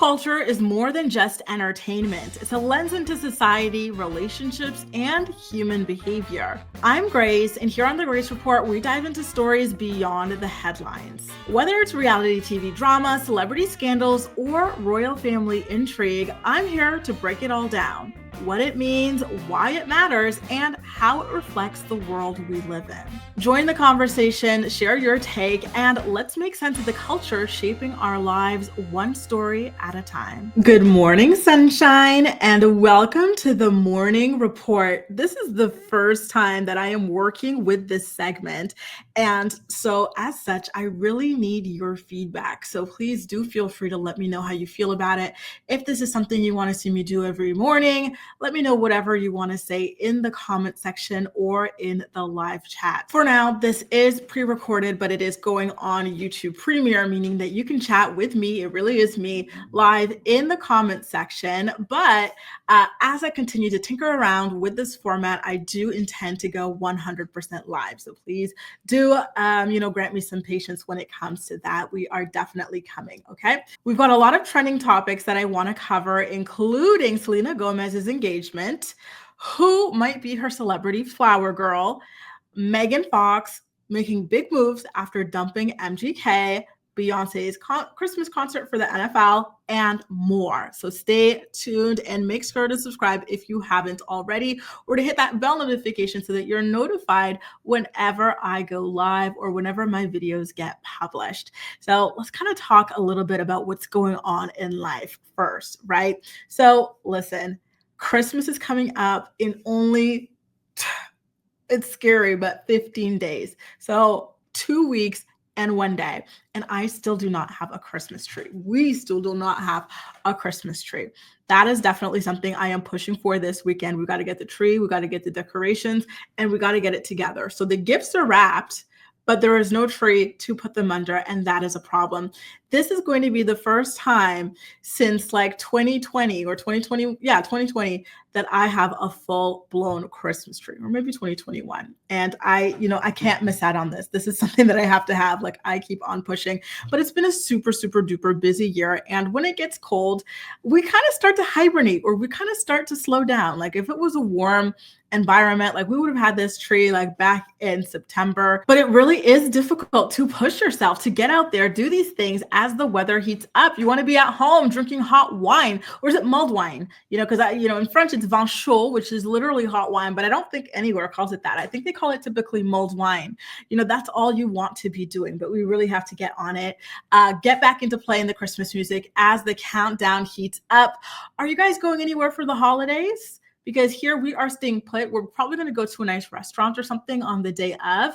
culture is more than just entertainment. It's a lens into society, relationships, and human behavior. I'm Grace, and here on The Grace Report, we dive into stories beyond the headlines. Whether it's reality TV drama, celebrity scandals, or royal family intrigue, I'm here to break it all down. What it means, why it matters, and how it reflects the world we live in. Join the conversation, share your take, and let's make sense of the culture shaping our lives one story at a time. Good morning, sunshine, and welcome to the Morning Report. This is the first time that I am working with this segment, and so as such, I really need your feedback. So please do feel free to let me know how you feel about it. If this is something you want to see me do every morning, let me know whatever you want to say in the comment section or in the live chat. For now, this is pre-recorded, but it is going on YouTube Premiere, meaning that you can chat with me. It really is me live in the comment section. But as I continue to tinker around with this format, I do intend to go 100% live. So please do, grant me some patience when it comes to that. We are definitely coming, okay? We've got a lot of trending topics that I want to cover, including Selena Gomez's engagement, who might be her celebrity flower girl, Megan Fox making big moves after dumping MGK, Beyonce's Christmas concert for the NFL, and more. So stay tuned and make sure to subscribe if you haven't already, or to hit that bell notification so that you're notified whenever I go live or whenever my videos get published. So let's kind of talk a little bit about what's going on in life first, right? So listen, Christmas is coming up in only, it's scary, but 15 days. So 2 weeks and 1 day. And I still do not have a Christmas tree. We still do not have a Christmas tree. That is definitely something I am pushing for this weekend. We got to get the tree, we got to get the decorations, and we got to get it together. So the gifts are wrapped, but there is no tree to put them under, and that is a problem. This is going to be the first time since like 2020 or 2020, that I have a full-blown Christmas tree, or maybe 2021. And I can't miss out on this. This is something that I have to have. Like, I keep on pushing, but it's been a super, super duper busy year. And when it gets cold, we kind of start to hibernate, or we kind of start to slow down. Like, if it was a warm environment, like, we would have had this tree like back in September, but it really is difficult to push yourself to get out there, do these things as the weather heats up. You want to be at home drinking hot wine, or is it mulled wine? Because in French it's vin chaud, which is literally hot wine, but I don't think anywhere calls it that. I think they call it typically mulled wine. That's all you want to be doing, but we really have to get on it. Get back into playing the Christmas music as the countdown heats up. Are you guys going anywhere for the holidays? Because here we are staying put. We're probably going to go to a nice restaurant or something on the day of,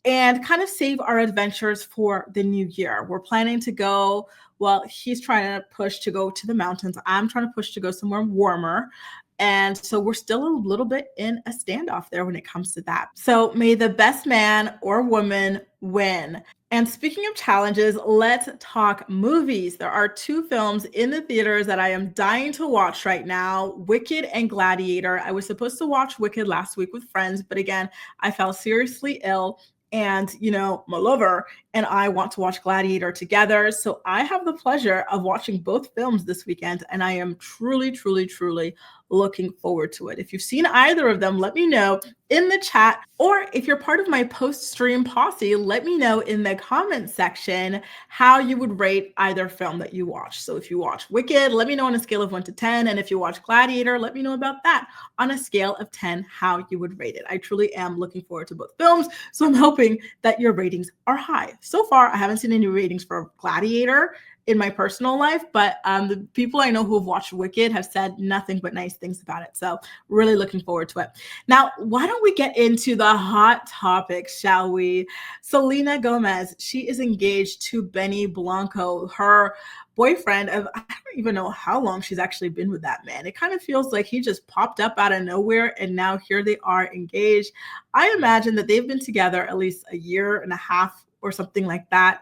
and kind of save our adventures for the new year. We're planning to go, well, he's trying to push to go to the mountains. I'm trying to push to go somewhere warmer. And so we're still a little bit in a standoff there when it comes to that. So may the best man or woman win. And speaking of challenges, let's talk movies. There are 2 films in the theaters that I am dying to watch right now, Wicked and Gladiator. I was supposed to watch Wicked last week with friends, but again, I fell seriously ill. And, my lover and I want to watch Gladiator together. So I have the pleasure of watching both films this weekend, and I am truly, truly, truly looking forward to it. If you've seen either of them, let me know in the chat, or if you're part of my post-stream posse, let me know in the comment section how you would rate either film that you watch. So if you watch Wicked, let me know on a scale of 1 to 10. And if you watch Gladiator, let me know about that on a scale of 10, how you would rate it. I truly am looking forward to both films, so I'm hoping that your ratings are high. So far, I haven't seen any ratings for Gladiator in my personal life, but the people I know who have watched Wicked have said nothing but nice things about it. So really looking forward to it. Now, why don't we get into the hot topics, shall we? Selena Gomez, she is engaged to Benny Blanco, her boyfriend of, I don't even know how long she's actually been with that man. It kind of feels like he just popped up out of nowhere, and now here they are engaged. I imagine that they've been together at least a year and a half or something like that.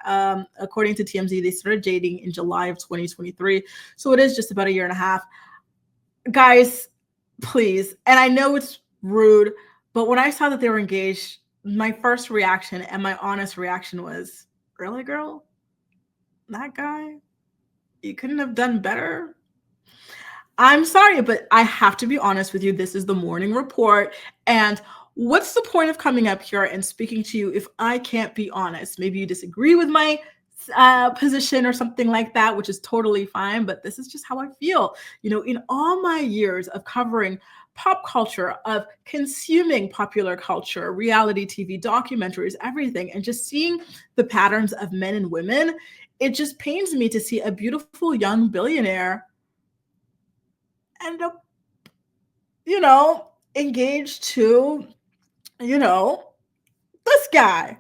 According to TMZ, they started dating in July of 2023. So it is just about a year and a half. Guys, please. And I know it's rude, but when I saw that they were engaged, my first reaction and my honest reaction was, really, girl? That guy? You couldn't have done better. I'm sorry, but I have to be honest with you. This is the morning report. And what's the point of coming up here and speaking to you if I can't be honest? Maybe you disagree with my position or something like that, which is totally fine. But this is just how I feel. In all my years of covering pop culture, of consuming popular culture, reality TV, documentaries, everything, and just seeing the patterns of men and women, it just pains me to see a beautiful young billionaire end up, engaged to, this guy.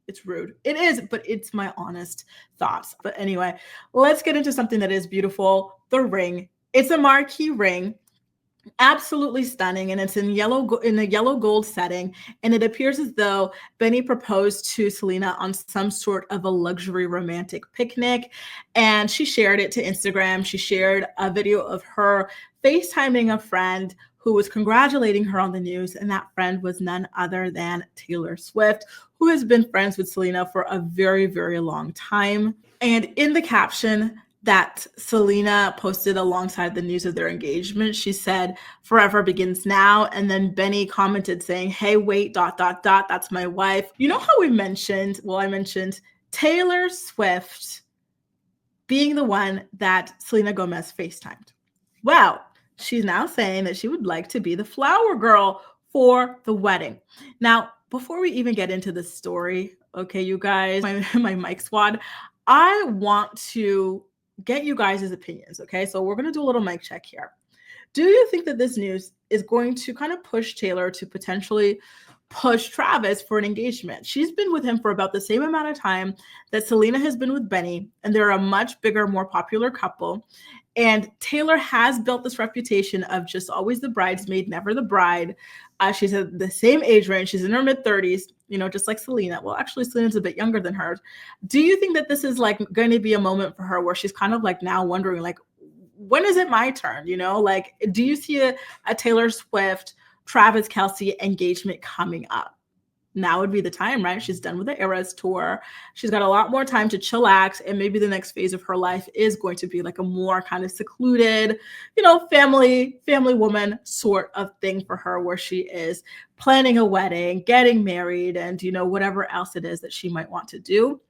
It's rude. It is, but it's my honest thoughts. But anyway, let's get into something that is beautiful. The ring. It's a marquee ring, absolutely stunning, and it's in a yellow gold setting, and it appears as though Benny proposed to Selena on some sort of a luxury romantic picnic, and she shared it to Instagram. She shared a video of her FaceTiming a friend who was congratulating her on the news, and that friend was none other than Taylor Swift, who has been friends with Selena for a very, very long time. And in the caption that Selena posted alongside the news of their engagement, she said, "Forever begins now." And then Benny commented saying, "Hey, wait, ... That's my wife." You know how I mentioned Taylor Swift being the one that Selena Gomez FaceTimed. Well, she's now saying that she would like to be the flower girl for the wedding. Now, before we even get into the story, okay, you guys, my mic squad, I want to get you guys' opinions, okay? So we're going to do a little mic check here. Do you think that this news is going to kind of push Taylor to potentially push Travis for an engagement? She's been with him for about the same amount of time that Selena has been with Benny, and they're a much bigger, more popular couple. And Taylor has built this reputation of just always the bridesmaid, never the bride. She's at the same age range. She's in her mid-30s, just like Selena. Well, actually, Selena's a bit younger than her. Do you think that this is like going to be a moment for her where she's kind of like now wondering, like, when is it my turn? Like, do you see a Taylor Swift, Travis Kelce engagement coming up? Now would be the time, right? She's done with the Eras tour. She's got a lot more time to chillax, and maybe the next phase of her life is going to be like a more kind of secluded, family woman sort of thing for her, where she is planning a wedding, getting married, and whatever else it is that she might want to do.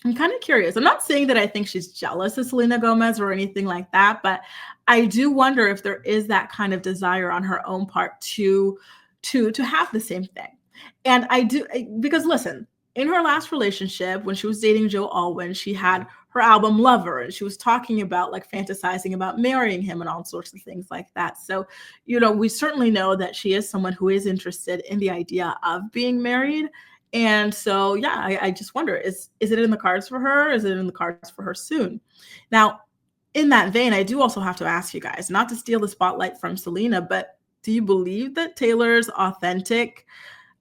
I'm kind of curious. I'm not saying that I think she's jealous of Selena Gomez or anything like that, but I do wonder if there is that kind of desire on her own part to have the same thing. And I do, because listen, in her last relationship, when she was dating Joe Alwyn, she had her album Lover, and she was talking about like fantasizing about marrying him and all sorts of things like that. So, we certainly know that she is someone who is interested in the idea of being married. And so, yeah, I just wonder, is it in the cards for her? Is it in the cards for her soon? Now, in that vein, I do also have to ask you guys, not to steal the spotlight from Selena, but do you believe that Taylor's authentic?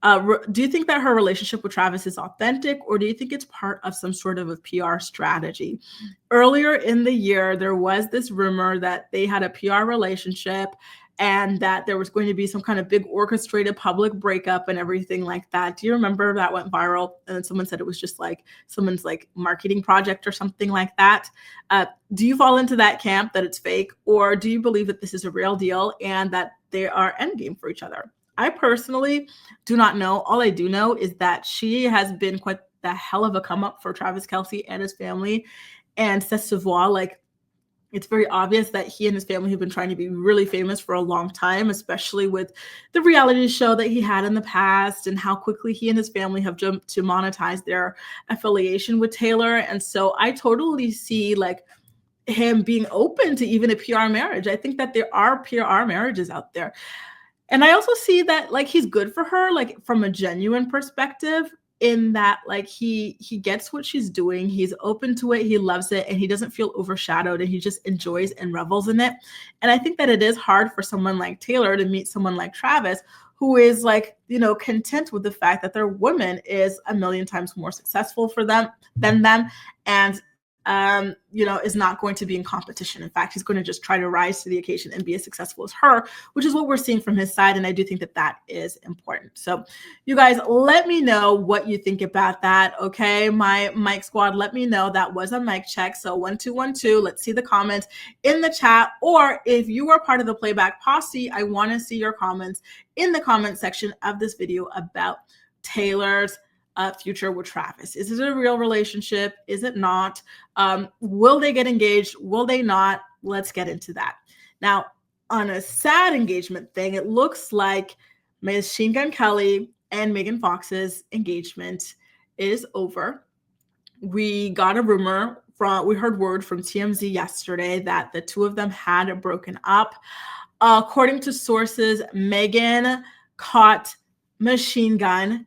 Do you think that her relationship with Travis is authentic, or do you think it's part of some sort of a PR strategy? Earlier in the year, there was this rumor that they had a PR relationship and that there was going to be some kind of big orchestrated public breakup and everything like that. Do you remember that went viral? And then someone said it was just like someone's like marketing project or something like that. Do you fall into that camp that it's fake, or do you believe that this is a real deal and that they are endgame for each other? I personally do not know. All I do know is that she has been quite the hell of a come up for Travis Kelce and his family. And c'est savoir, like, it's very obvious that he and his family have been trying to be really famous for a long time, especially with the reality show that he had in the past and how quickly he and his family have jumped to monetize their affiliation with Taylor. And so I totally see like him being open to even a PR marriage. I think that there are PR marriages out there. And I also see that like he's good for her, like from a genuine perspective, in that like he gets what she's doing, he's open to it, he loves it, and he doesn't feel overshadowed, and he just enjoys and revels in it. And I think that it is hard for someone like Taylor to meet someone like Travis, who is like, content with the fact that their woman is a million times more successful for them than them, and is not going to be in competition. In fact, he's going to just try to rise to the occasion and be as successful as her, which is what we're seeing from his side. And I do think that that is important. So you guys, let me know what you think about that. Okay, my mic squad, let me know. That was a mic check. So 1212, let's see the comments in the chat. Or if you are part of the playback posse, I want to see your comments in the comment section of this video about Taylor's future with Travis. Is it a real relationship? Is it not? Will they get engaged? Will they not? Let's get into that. Now, on a sad engagement thing, it looks like Machine Gun Kelly and Megan Fox's engagement is over. We got a rumor we heard word from TMZ yesterday that the two of them had broken up. According to sources, Megan caught Machine Gun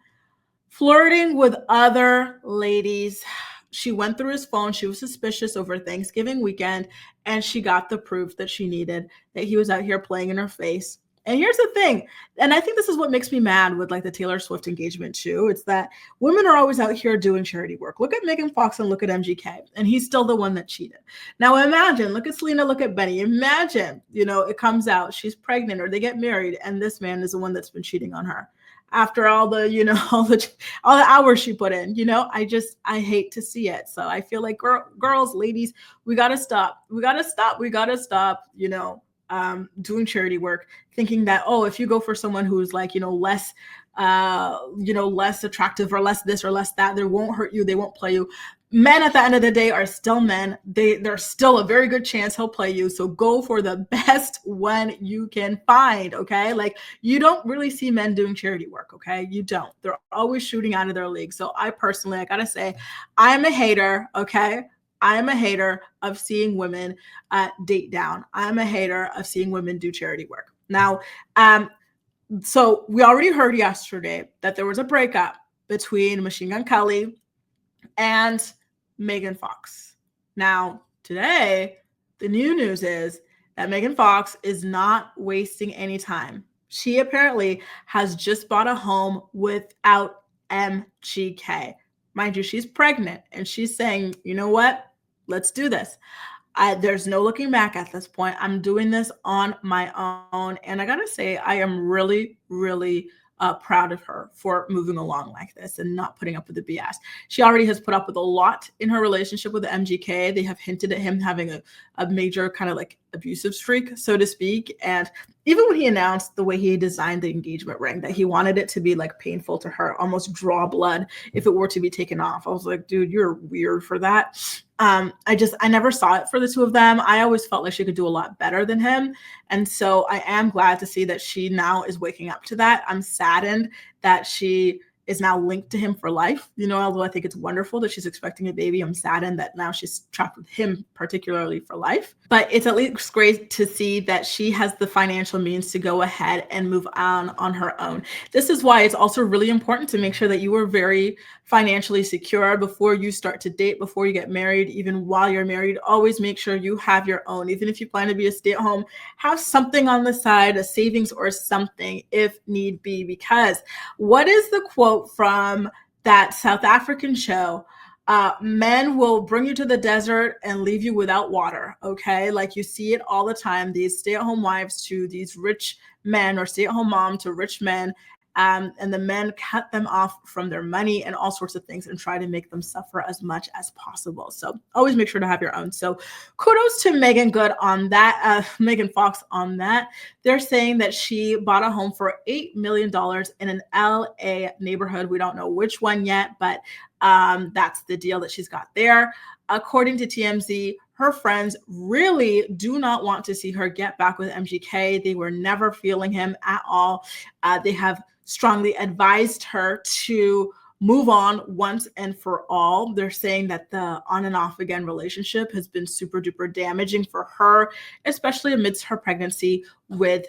flirting with other ladies. She went through his phone. She was suspicious over Thanksgiving weekend, and she got the proof that she needed, that he was out here playing in her face. And here's the thing, and I think this is what makes me mad with like the Taylor Swift engagement too. It's that women are always out here doing charity work. Look at Megan Fox and look at MGK, and he's still the one that cheated. Now imagine, look at Selena, look at Benny. Imagine, it comes out, she's pregnant or they get married, and this man is the one that's been cheating on her. After all the, all the hours she put in, I hate to see it. So I feel like girls, ladies, we got to stop. We got to stop, doing charity work, thinking that, oh, if you go for someone who's like, less, less attractive or less this or less that, they won't hurt you. They won't play you. Men at the end of the day are still men. There's still a very good chance he'll play you. So go for the best one you can find. Okay. Like you don't really see men doing charity work. Okay. You don't. They're always shooting out of their league. So I gotta say, I'm a hater. Okay. I'm a hater of seeing women date down. I'm a hater of seeing women do charity work. Now, so we already heard yesterday that there was a breakup between Machine Gun Kelly and Megan Fox. Now, today, the new news is that Megan Fox is not wasting any time. She apparently has just bought a home without MGK. Mind you, she's pregnant, and she's saying, you know what? Let's do this. There's no looking back at this point. I'm doing this on my own. And I got to say, I am really, really proud of her for moving along like this and not putting up with the BS. She already has put up with a lot in her relationship with the MGK. They have hinted at him having a major kind of like abusive streak, so to speak. And even when he announced the way he designed the engagement ring, that he wanted it to be like painful to her, almost draw blood if it were to be taken off. I was like, dude, you're weird for that. I never saw it for the two of them. I always felt like she could do a lot better than him. And so I am glad to see that she now is waking up to that. I'm saddened that she is now linked to him for life. Although I think it's wonderful that she's expecting a baby, I'm saddened that now she's trapped with him particularly for life. But it's at least great to see that she has the financial means to go ahead and move on her own. This is why it's also really important to make sure that you are very financially secure before you start to date, before you get married, even while you're married. Always make sure you have your own. Even if you plan to be a stay-at-home, have something on the side, a savings or something if need be. Because what is the quote from that South African show? Men will bring you to the desert and leave you without water. Okay. Like you see it all the time. These stay-at-home wives to these rich men, or stay-at-home mom to rich men. And the men cut them off from their money and all sorts of things and try to make them suffer as much as possible. So always make sure to have your own. So kudos to Megan Good on that, Megan Fox on that. They're saying that she bought a home for $8 million in an LA neighborhood. We don't know which one yet, but that's the deal that she's got there. According to TMZ, her friends really do not want to see her get back with MGK. They were never feeling him at all. They have strongly advised her to move on once and for all. They're saying that the on and off again relationship has been super duper damaging for her, especially amidst her pregnancy with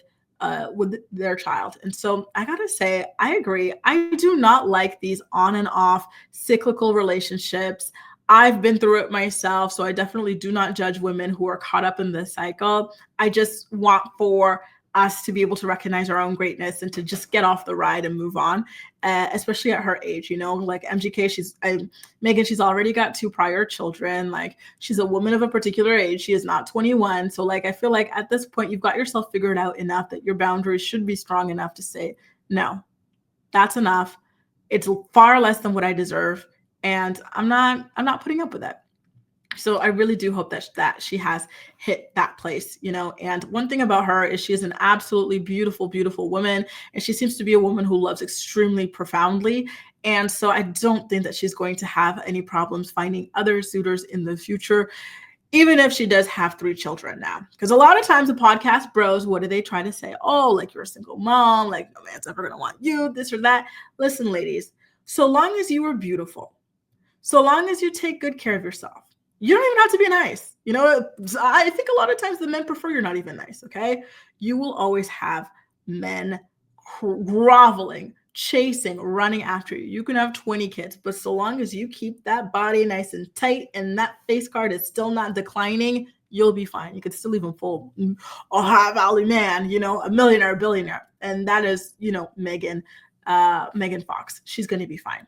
their child. And so I gotta say, I agree. I do not like these on and off cyclical relationships. I've been through it myself, so I definitely do not judge women who are caught up in this cycle. I just want for us to be able to recognize our own greatness and to just get off the ride and move on, especially at her age. Like MGK, Megan, she's already got 2 prior children. Like, she's a woman of a particular age. She is not 21. So like, I feel like at this point, you've got yourself figured out enough that your boundaries should be strong enough to say, no, that's enough. It's far less than what I deserve. And I'm not putting up with it. So I really do hope that she has hit that place, And one thing about her is she is an absolutely beautiful, beautiful woman. And she seems to be a woman who loves extremely profoundly. And so I don't think that she's going to have any problems finding other suitors in the future, even if she does have 3 children now. Because a lot of times the podcast bros, what do they try to say? Oh, like, you're a single mom, like, no man's ever going to want you, this or that. Listen, ladies, so long as you are beautiful, so long as you take good care of yourself, you don't even have to be nice. I think a lot of times the men prefer you're not even nice, okay? You will always have men groveling, chasing, running after you. You can have 20 kids, but so long as you keep that body nice and tight and that face card is still not declining, you'll be fine. You could still even fool a high value man, a millionaire, a billionaire. And that is, Megan Fox. She's going to be fine.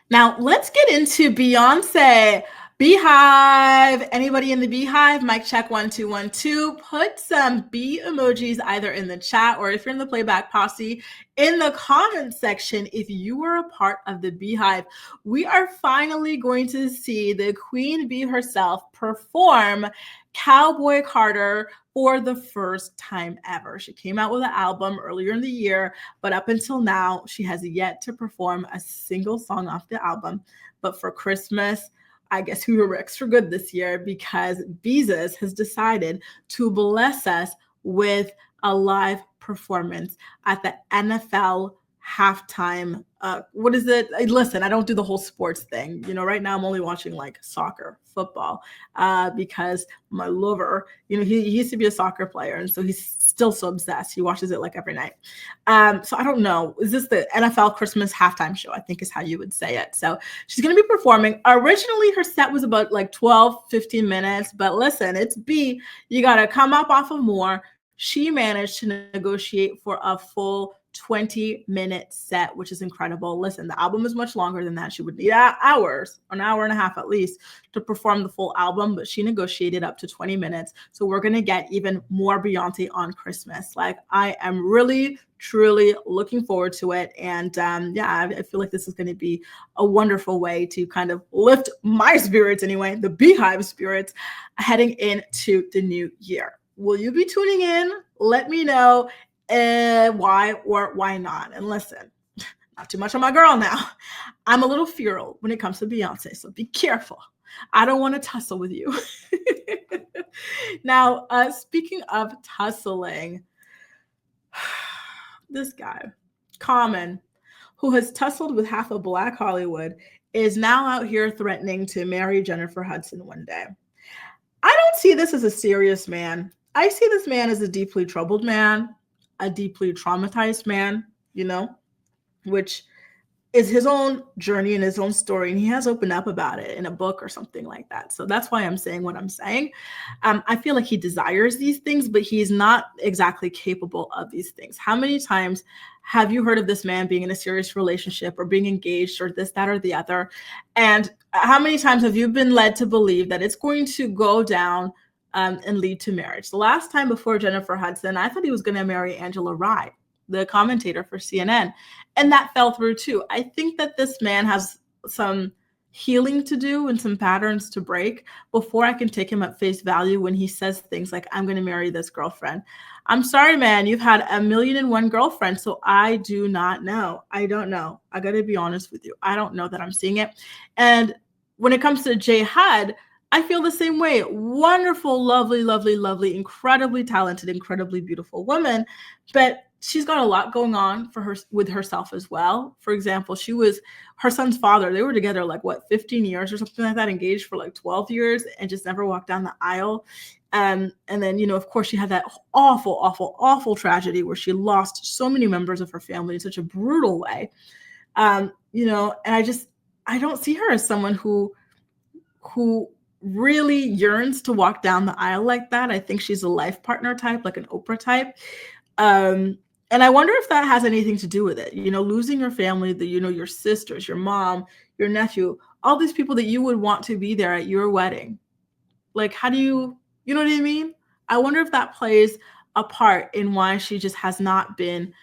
Now, let's get into Beyonce. Beehive. Anybody in the Beehive? Mic check 1 2 1 2. Put some bee emojis either in the chat, or if you're in the playback posse, in the comment section if you were a part of the Beehive. We are finally going to see the queen bee herself perform Cowboy Carter for the first time ever. She came out with an album earlier in the year, but up until now, she has yet to perform a single song off the album. But for Christmas, I guess we were extra good this year because Beezus has decided to bless us with a live performance at the NFL halftime. What is it? Listen, I don't do the whole sports thing. Right now I'm only watching like soccer, football, because my lover, he used to be a soccer player. And so he's still so obsessed. He watches it like every night. So I don't know. Is this the NFL Christmas halftime show? I think is how you would say it. So she's going to be performing. Originally, her set was about like 12, 15 minutes. But listen, it's B. You got to come up off of more. She managed to negotiate for a full 20-minute set, which is incredible. Listen, the album is much longer than that. She would need hours, an hour and a half at least, to perform the full album, but she negotiated up to 20 minutes. So we're going to get even more Beyonce on Christmas. Like, I am really, truly looking forward to it. And I feel like this is going to be a wonderful way to kind of lift my spirits anyway, the Beehive spirits, heading into the new year. Will you be tuning in? Let me know. Why or why not? And listen, not too much on my girl now. I'm a little feral when it comes to Beyonce, so be careful. I don't want to tussle with you. Now, speaking of tussling, this guy, Common, who has tussled with half of Black Hollywood, is now out here threatening to marry Jennifer Hudson one day. I don't see this as a serious man. I see this man as a deeply troubled man, a deeply traumatized man, which is his own journey and his own story. And he has opened up about it in a book or something like that. So that's why I'm saying what I'm saying. I feel like he desires these things, but he's not exactly capable of these things. How many times have you heard of this man being in a serious relationship or being engaged or this, that, or the other? And how many times have you been led to believe that it's going to go down and lead to marriage? The last time before Jennifer Hudson, I thought he was going to marry Angela Rye, the commentator for CNN, and that fell through too. I think that this man has some healing to do and some patterns to break before I can take him at face value when he says things like, I'm going to marry this girlfriend. I'm sorry, man, you've had 1,000,001 girlfriends, so I do not know. I don't know. I got to be honest with you. I don't know that I'm seeing it. And when it comes to J. Hud, I feel the same way. Wonderful, lovely, lovely, lovely, incredibly talented, incredibly beautiful woman. But she's got a lot going on for her with herself as well. For example, she was her son's father. They were together like 15 years or something like that, engaged for like 12 years and just never walked down the aisle. And then, of course, she had that awful, awful, awful tragedy where she lost so many members of her family in such a brutal way. And I don't see her as someone who really yearns to walk down the aisle like that. I think she's a life partner type, like an Oprah type. Um, and I wonder if that has anything to do with it. Losing your family, your sisters, your mom, your nephew, all these people that you would want to be there at your wedding. Like, how do you know what I mean? I wonder if that plays a part in why she just has not been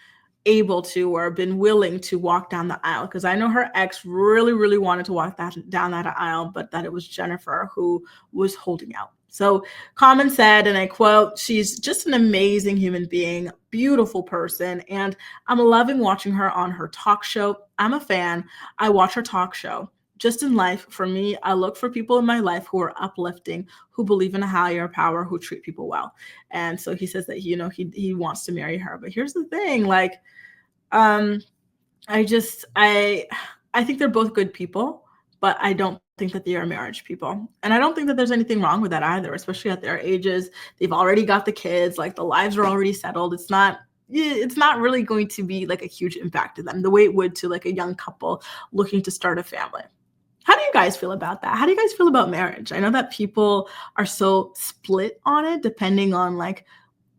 able to or been willing to walk down the aisle, because I know her ex really, really wanted to walk down that aisle, but that it was Jennifer who was holding out. So Common said, and I quote, "She's just an amazing human being, beautiful person, and I'm loving watching her on her talk show. I'm a fan. I watch her talk show. Just in life, for me, I look for people in my life who are uplifting, who believe in a higher power, who treat people well." And so he says that he wants to marry her. But here's the thing, like, um, I think they're both good people, but I don't think that they are marriage people. And I don't think that there's anything wrong with that either, especially at their ages. They've already got the kids, like the lives are already settled. It's not really going to be like a huge impact to them the way it would to like a young couple looking to start a family. How do you guys feel about that? How do you guys feel about marriage? I know that people are so split on it depending on like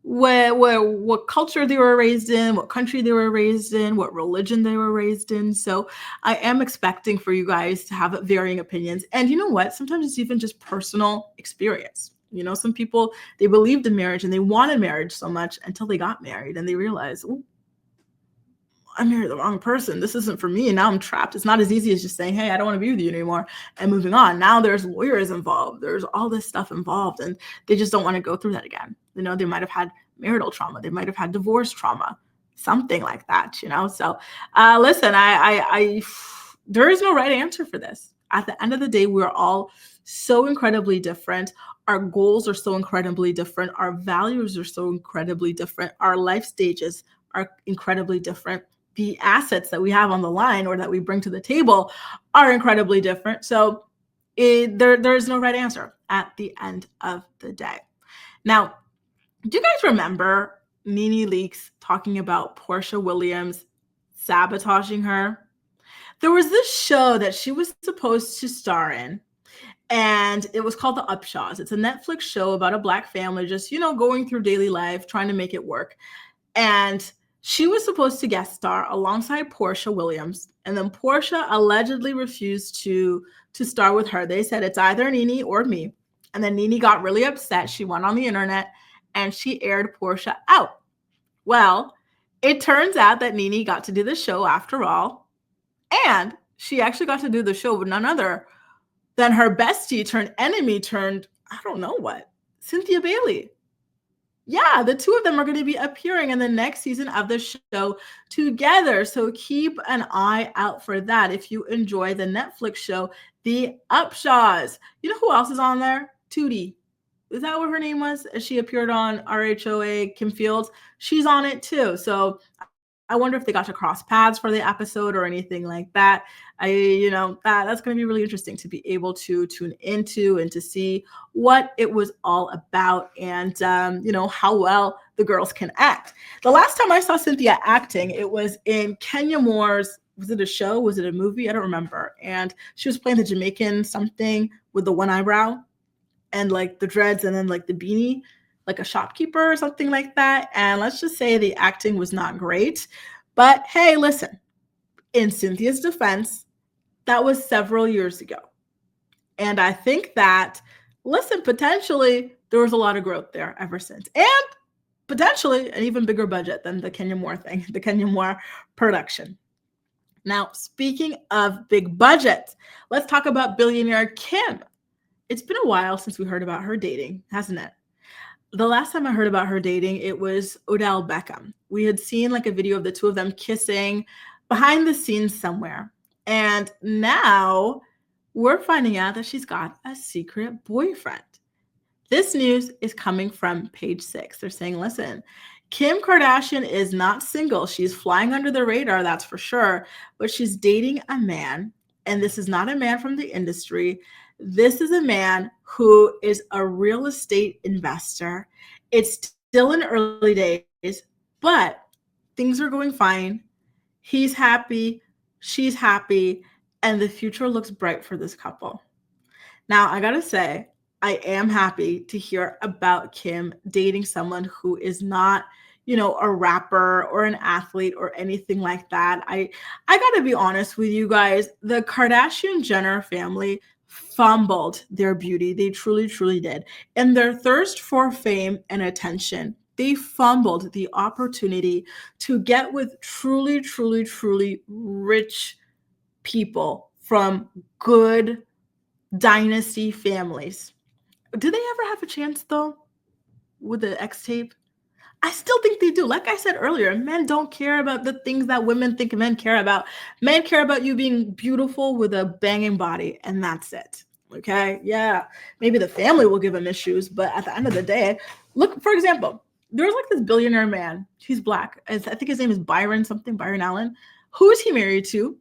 what culture they were raised in, what country they were raised in, what religion they were raised in. So I am expecting for you guys to have varying opinions. And you know what? Sometimes it's even just personal experience. Some people, they believed in marriage and they wanted marriage so much until they got married and they realized, "Ooh, I married the wrong person. This isn't for me. And now I'm trapped." It's not as easy as just saying, "Hey, I don't want to be with you anymore," and moving on. Now there's lawyers involved. There's all this stuff involved, and they just don't want to go through that again. They might have had marital trauma. They might have had divorce trauma, something like that. So listen, there is no right answer for this. At the end of the day, we're all so incredibly different. Our goals are so incredibly different. Our values are so incredibly different. Our life stages are incredibly different. The assets that we have on the line or that we bring to the table are incredibly different. So there is no right answer at the end of the day. Now, do you guys remember Nene Leakes talking about Portia Williams sabotaging her? There was this show that she was supposed to star in, and it was called The Upshaws. It's a Netflix show about a Black family just, going through daily life, trying to make it work. And she was supposed to guest star alongside Portia Williams, and then Portia allegedly refused to star with her. They said it's either Nene or me. And then Nene got really upset. She went on the internet and she aired Portia out. Well, it turns out that Nene got to do the show after all, and she actually got to do the show with none other than her bestie turned enemy turned, I don't know what, Cynthia Bailey. Yeah, the two of them are going to be appearing in the next season of the show together. So keep an eye out for that if you enjoy the Netflix show, The Upshaws. You know who else is on there? Tootie. Is that what her name was? She appeared on RHOA, Kim Fields. She's on it too. So I wonder if they got to cross paths for the episode or anything like that. That's going to be really interesting to be able to tune into and to see what it was all about and, how well the girls can act. The last time I saw Cynthia acting, it was in Kenya Moore's, was it a show? Was it a movie? I don't remember. And she was playing the Jamaican something with the one eyebrow and like the dreads and then like the beanie, like a shopkeeper or something like that. And let's just say the acting was not great. But hey, listen, in Cynthia's defense, that was several years ago. And I think that, listen, potentially there was a lot of growth there ever since. And potentially an even bigger budget than the Kenya Moore thing, the Kenya Moore production. Now, speaking of big budgets, let's talk about billionaire Kim. It's been a while since we heard about her dating, hasn't it? The last time I heard about her dating, it was Odell Beckham. We had seen like a video of the two of them kissing behind the scenes somewhere. And now we're finding out that she's got a secret boyfriend. This news is coming from Page Six. They're saying, listen, Kim Kardashian is not single. She's flying under the radar, that's for sure. But she's dating a man. And this is not a man from the industry. This is a man who is a real estate investor. It's still in early days, but things are going fine. He's happy, she's happy, and the future looks bright for this couple. Now, I gotta say, I am happy to hear about Kim dating someone who is not, a rapper or an athlete or anything like that. I gotta be honest with you guys, the Kardashian Jenner family fumbled their beauty. They truly, truly did. In their thirst for fame and attention, they fumbled the opportunity to get with truly, truly, truly rich people from good dynasty families. Did they ever have a chance though with the X tape? I still think they do. Like I said earlier, men don't care about the things that women think men care about. Men care about you being beautiful with a banging body, and that's it. Okay? Yeah. Maybe the family will give him issues, but at the end of the day, look, for example, there's like this billionaire man. He's black. I think his name is Byron something, Byron Allen. Who is he married to?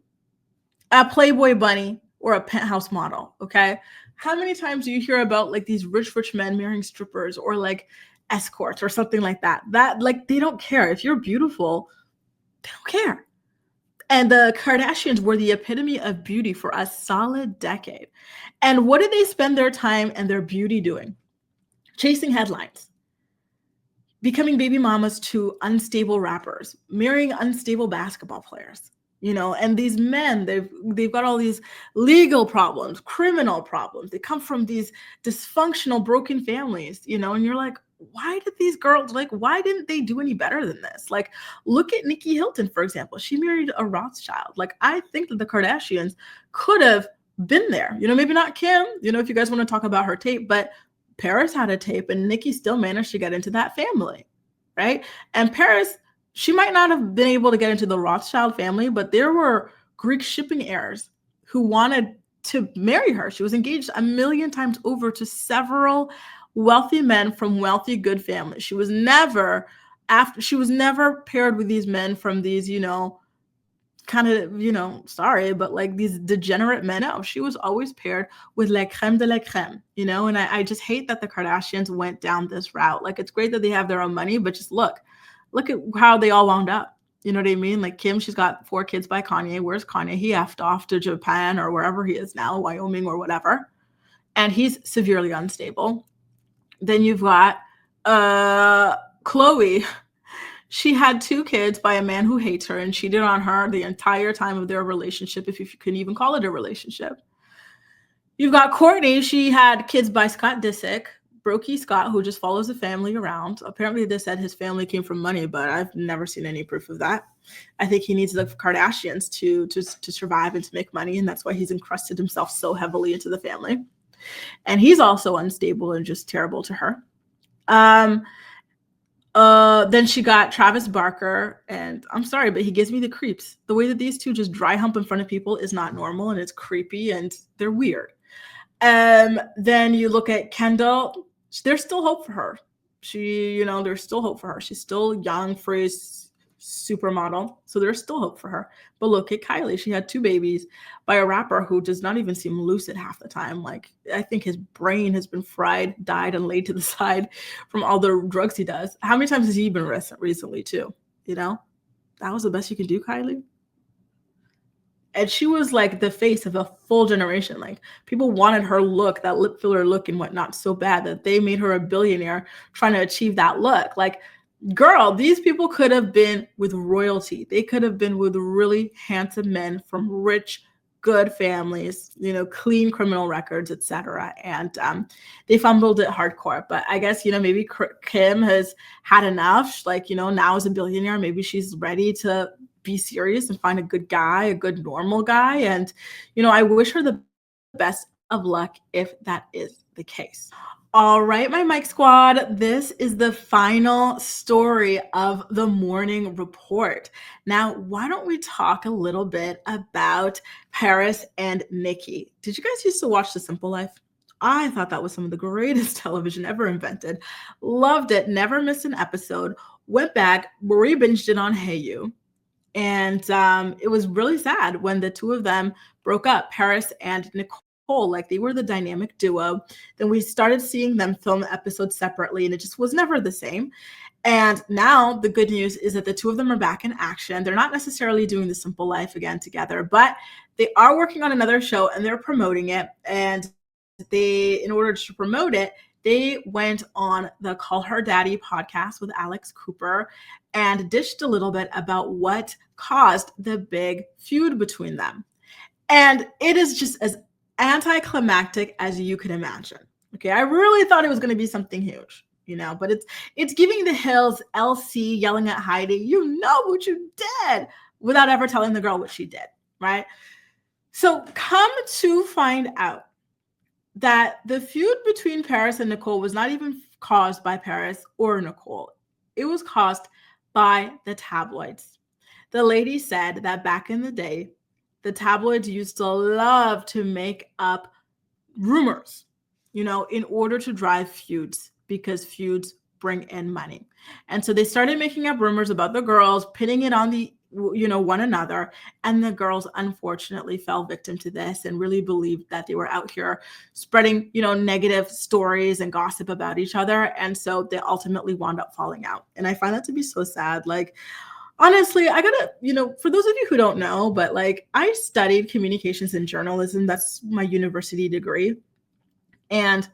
A Playboy bunny or a penthouse model. Okay? How many times do you hear about like these rich men marrying strippers or like escorts or something like that? That like they don't care. If you're beautiful, they don't care. And the Kardashians were the epitome of beauty for a solid decade. And what did they spend their time and their beauty doing? Chasing headlines, becoming baby mamas to unstable rappers, marrying unstable basketball players. And these men, they've got all these legal problems, criminal problems. They come from these dysfunctional, broken families, and you're like, why did these girls, like, why didn't they do any better than this? Like, look at Nikki Hilton, for example. She married a Rothschild. Like, I think that the Kardashians could have been there. Maybe not Kim, if you guys want to talk about her tape, but Paris had a tape and Nikki still managed to get into that family, right? And Paris, she might not have been able to get into the Rothschild family, but there were Greek shipping heirs who wanted to marry her. She was engaged 1 million times over to several wealthy men from wealthy, good families. She was never paired with these men from these, kind of, sorry, but like these degenerate men. No, she was always paired with la crème de la crème, and I just hate that the Kardashians went down this route. Like, it's great that they have their own money, but just look at how they all wound up. You know what I mean? Like Kim, she's got 4 kids by Kanye. Where's Kanye? He effed off to Japan or wherever he is now, Wyoming or whatever. And he's severely unstable. Then you've got Khloe. She had 2 kids by a man who hates her and cheated on her the entire time of their relationship, if you can even call it a relationship. You've got Kourtney. She had kids by Scott Disick, Brokey Scott, who just follows the family around. Apparently, they said his family came from money, but I've never seen any proof of that. I think he needs the Kardashians to survive and to make money, and that's why he's encrusted himself so heavily into the family. And he's also unstable and just terrible to her. Then she got Travis Barker, and I'm sorry, but he gives me the creeps. The way that these two just dry hump in front of people is not normal, and it's creepy, and they're weird. Then you look at Kendall. There's still hope for her. There's still hope for her. She's still young, free, supermodel. So there's still hope for her. But look at Kylie. She had 2 babies by a rapper who does not even seem lucid half the time. Like, I think his brain has been fried, died, and laid to the side from all the drugs he does. How many times has he been recently too? That was the best you could do, Kylie. And she was like the face of a full generation. Like, people wanted her look, that lip filler look and whatnot, so bad that they made her a billionaire trying to achieve that look. Like, girl, these people could have been with royalty. They could have been with really handsome men from rich, good families, clean criminal records, etc. And they fumbled it hardcore. But I guess, maybe Kim has had enough. Like, now as a billionaire, maybe she's ready to be serious and find a good guy, a good normal guy. And, I wish her the best of luck if that is the case. All right, my Mic Squad, this is the final story of the morning report. Now, why don't we talk a little bit about Paris and Nikki? Did you guys used to watch The Simple Life? I thought that was some of the greatest television ever invented. Loved it, never missed an episode. Went back, re-binged it on Hayu. And it was really sad when the 2 of them broke up, Paris and Nicole. Like, they were the dynamic duo. Then we started seeing them film episodes separately, and it just was never the same. And now the good news is that the 2 of them are back in action. They're not necessarily doing The Simple Life again together, but they are working on another show and they're promoting it. And in order to promote it, they went on the Call Her Daddy podcast with Alex Cooper and dished a little bit about what caused the big feud between them. And it is just as anticlimactic as you could imagine. Okay, I really thought it was going to be something huge, but it's giving the Hills LC yelling at Heidi, "You know what you did," without ever telling the girl what she did, right? So come to find out that the feud between Paris and Nicole was not even caused by Paris or Nicole. It was caused by the tabloids. The lady said that back in the day, the tabloids used to love to make up rumors, in order to drive feuds, because feuds bring in money. And so they started making up rumors about the girls, pinning it on the one another. And the girls unfortunately fell victim to this and really believed that they were out here spreading, negative stories and gossip about each other. And so they ultimately wound up falling out. And I find that to be so sad. Like, honestly, I gotta, for those of you who don't know, but like I studied communications and journalism. That's my university degree. And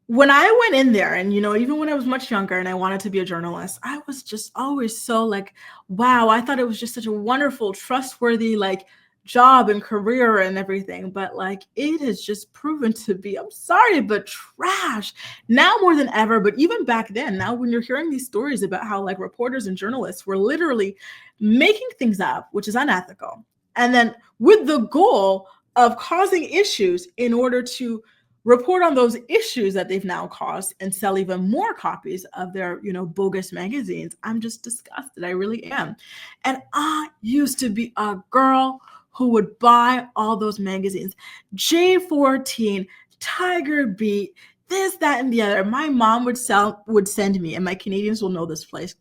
when I went in there and, even when I was much younger and I wanted to be a journalist, I was just always so like, wow, I thought it was just such a wonderful, trustworthy, like job and career and everything. But like, it has just proven to be, I'm sorry, but trash now more than ever. But even back then, now when you're hearing these stories about how like reporters and journalists were literally making things up, which is unethical. And then with the goal of causing issues in order to report on those issues that they've now caused and sell even more copies of their, bogus magazines. I'm just disgusted. I really am. And I used to be a girl who would buy all those magazines. J14, Tiger Beat, this, that, and the other. My mom would send me, and my Canadians will know this place.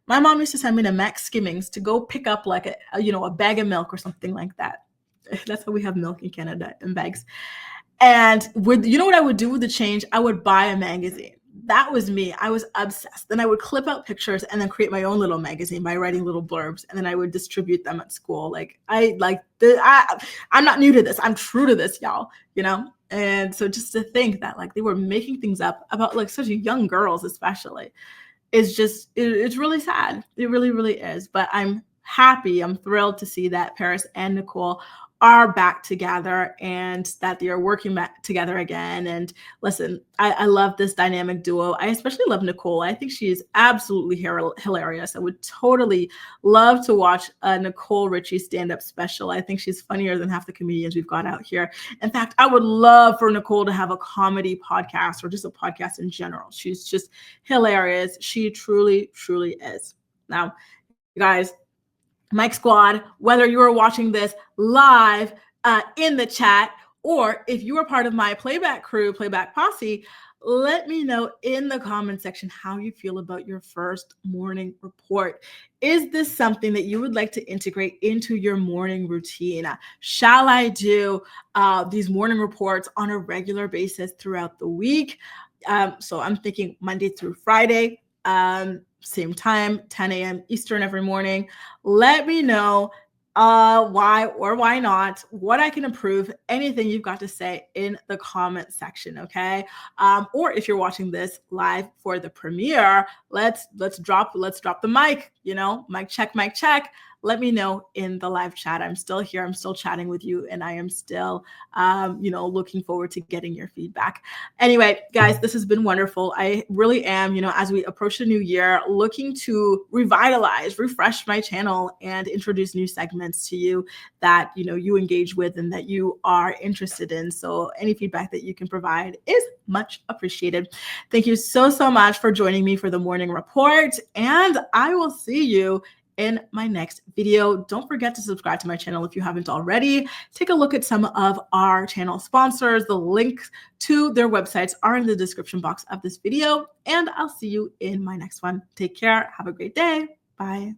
My mom used to send me to Max Skimmings to go pick up like a bag of milk or something like that. That's how we have milk in Canada, in bags. And what I would do with the change? I would buy a magazine. That was me. I was obsessed. Then I would clip out pictures and then create my own little magazine by writing little blurbs. And then I would distribute them at school. Like I'm not new to this. I'm true to this, y'all, And so just to think that like they were making things up about like such young girls, especially, is just, it's really sad. It really, really is. But I'm happy. I'm thrilled to see that Paris and Nicole are back together and that they are working back together again. And listen, I love this dynamic duo. I especially love Nicole. I think she is absolutely hilarious. I would totally love to watch a Nicole Richie stand-up special. I think she's funnier than half the comedians we've got out here. In fact, I would love for Nicole to have a comedy podcast or just a podcast in general. She's just hilarious. She truly, truly is. Now, you guys, Mike Squad, whether you are watching this live in the chat, or if you are part of my playback crew, playback posse, let me know in the comment section how you feel about your first morning report. Is this something that you would like to integrate into your morning routine? Shall I do these morning reports on a regular basis throughout the week? So I'm thinking Monday through Friday. Same time, 10 a.m. Eastern every morning. Let me know why or why not, what I can improve, anything you've got to say in the comment section, okay? Or if you're watching this live for the premiere, let's drop the mic, mic check. Let me know in the live chat. I'm still here. I'm still chatting with you, and I am still, looking forward to getting your feedback. Anyway, guys, this has been wonderful. I really am, as we approach the new year, looking to refresh my channel and introduce new segments to you that, you engage with and that you are interested in. So any feedback that you can provide is much appreciated. Thank you so, so much for joining me for the morning report, and I will see you in my next video. Don't forget to subscribe to my channel if you haven't already. Take a look at some of our channel sponsors. The links to their websites are in the description box of this video, and I'll see you in my next one. Take care. Have a great day. Bye.